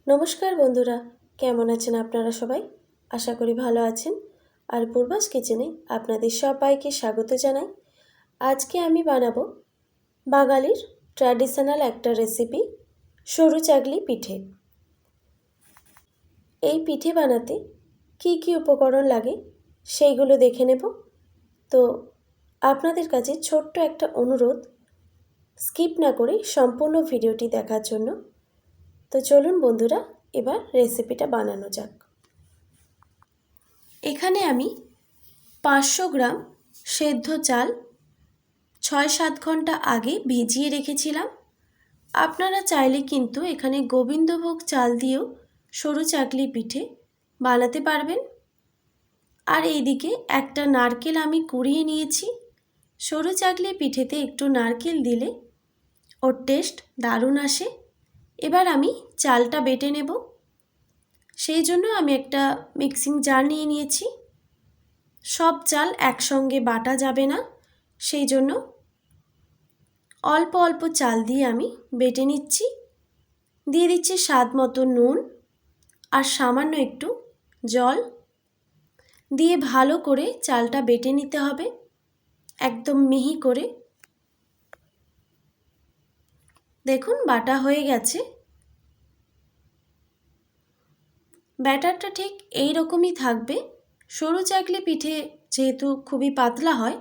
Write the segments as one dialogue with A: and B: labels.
A: নমস্কার বন্ধুরা, কেমন আছেন আপনারা সবাই? আশা করি ভালো আছেন। আর পূর্বাস কিচেনে আপনাদের সবাইকে স্বাগত জানাই। আজকে আমি বানাবো বাঙালির ট্র্যাডিশনাল একটা রেসিপি, সরু চাগলি পিঠে। এই পিঠে বানাতে কি কি উপকরণ লাগে সেইগুলো দেখে নেব। তো আপনাদের কাছে ছোট্ট একটা অনুরোধ, স্কিপ না করে সম্পূর্ণ ভিডিওটি দেখার জন্য। তো চলুন বন্ধুরা, এবার রেসিপিটা বানানো যাক। এখানে আমি 500 গ্রাম সেদ্ধ চাল 6-7 ঘন্টা আগে ভিজিয়ে রেখেছিলাম। আপনারা চাইলে কিন্তু এখানে গোবিন্দভোগ চাল দিয়েও সরু চাকলি পিঠে বানাতে পারবেন। আর এইদিকে একটা নারকেল আমি কুড়িয়ে নিয়েছি। সরু চাকলি পিঠেতে একটু নারকেল দিলে ওর টেস্ট দারুণ আসে। এবার আমি চালটা বেটে নেব। সেই জন্য আমি একটা মিক্সিং জার নিয়ে নিয়েছি। সব চাল একসঙ্গে বাটা যাবে না, সেই জন্য অল্প অল্প চাল দিয়ে আমি বেটে নিচ্ছি। দিয়ে দিচ্ছি স্বাদ মতো নুন আর সামান্য একটু জল দিয়ে ভালো করে চালটা বেটে নিতে হবে, একদম মিহি করে। দেখুন বাটা হয়ে গেছে। ব্যাটারটা ঠিক এই রকমই থাকবে। সরু চাকলি পিঠে যেহেতু খুবই পাতলা হয়,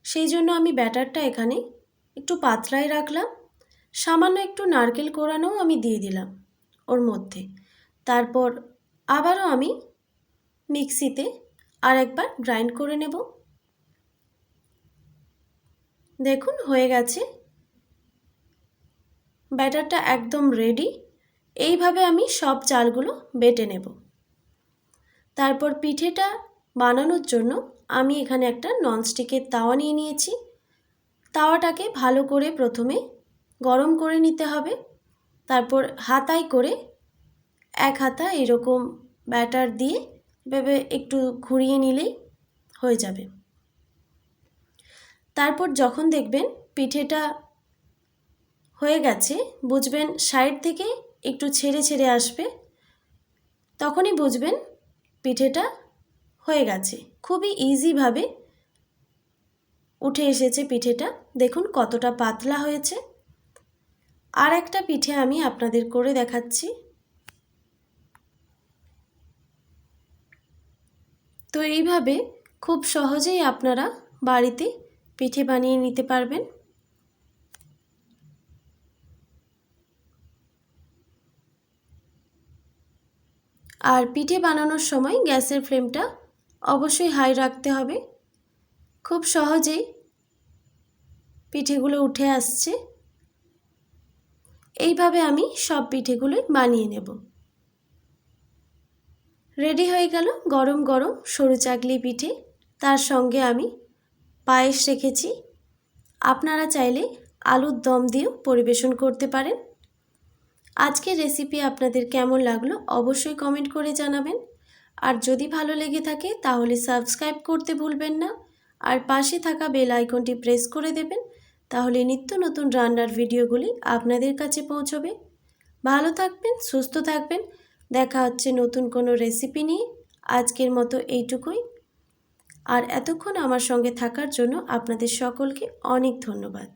A: সেই জন্য আমি ব্যাটারটা এখানে একটু পাতলাই রাখলাম। সামান্য একটু নারকেল কোড়ানোও আমি দিয়ে দিলাম ওর মধ্যে। তারপর আবারও আমি মিক্সিতে আর একবার গ্রাইন্ড করে নেব। দেখুন হয়ে গেছে, ব্যাটারটা একদম রেডি। এইভাবে আমি সব চালগুলো বেটে নেব। তারপর পিঠেটা বানানোর জন্য আমি এখানে একটা ননস্টিকের তাওয়া নিয়ে নিয়েছি। তাওয়াটাকে ভালো করে প্রথমে গরম করে নিতে হবে। তারপর হাতায় করে এক হাতা এরকম ব্যাটার দিয়ে এভাবে একটু ঘুরিয়ে নিলেই হয়ে যাবে। তারপর যখন দেখবেন পিঠেটা হয়ে গেছে, বুঝবেন সাইড থেকে একটু ছেড়ে ছেড়ে আসবে, তখনই বুঝবেন পিঠেটা হয়ে গেছে। খুবই ইজিভাবে উঠে এসেছে পিঠেটা। দেখুন কতটা পাতলা হয়েছে। আর একটা পিঠে আমি আপনাদের করে দেখাচ্ছি। তো এইভাবে খুব সহজেই আপনারা বাড়িতে পিঠে বানিয়ে নিতে পারবেন। আর পিঠে বানানোর সময় গ্যাসের ফ্লেমটা অবশ্যই হাই রাখতে হবে। খুব সহজেই পিঠেগুলো উঠে আসছে। এইভাবে আমি সব পিঠেগুলোই বানিয়ে নেব। রেডি হয়ে গেল গরম গরম সরু চাকলি পিঠে। তার সঙ্গে আমি পায়েস রেখেছি। আপনারা চাইলে আলুর দম দিয়েও পরিবেশন করতে পারেন। আজকের রেসিপি আপনাদের কেমন লাগলো অবশ্যই কমেন্ট করে জানাবেন। আর যদি ভালো লেগে থাকে তাহলে সাবস্ক্রাইব করতে ভুলবেন না। আর পাশে থাকা বেল আইকনটি প্রেস করে দেবেন, তাহলে নিত্য নতুন রান্নার ভিডিওগুলি আপনাদের কাছে পৌঁছবে। ভালো থাকবেন, সুস্থ থাকবেন। দেখা হচ্ছে নতুন কোনো রেসিপি নিয়ে। আজকের মতো এইটুকুই। আর এতক্ষণ আমার সঙ্গে থাকার জন্য আপনাদের সকলকে অনেক ধন্যবাদ।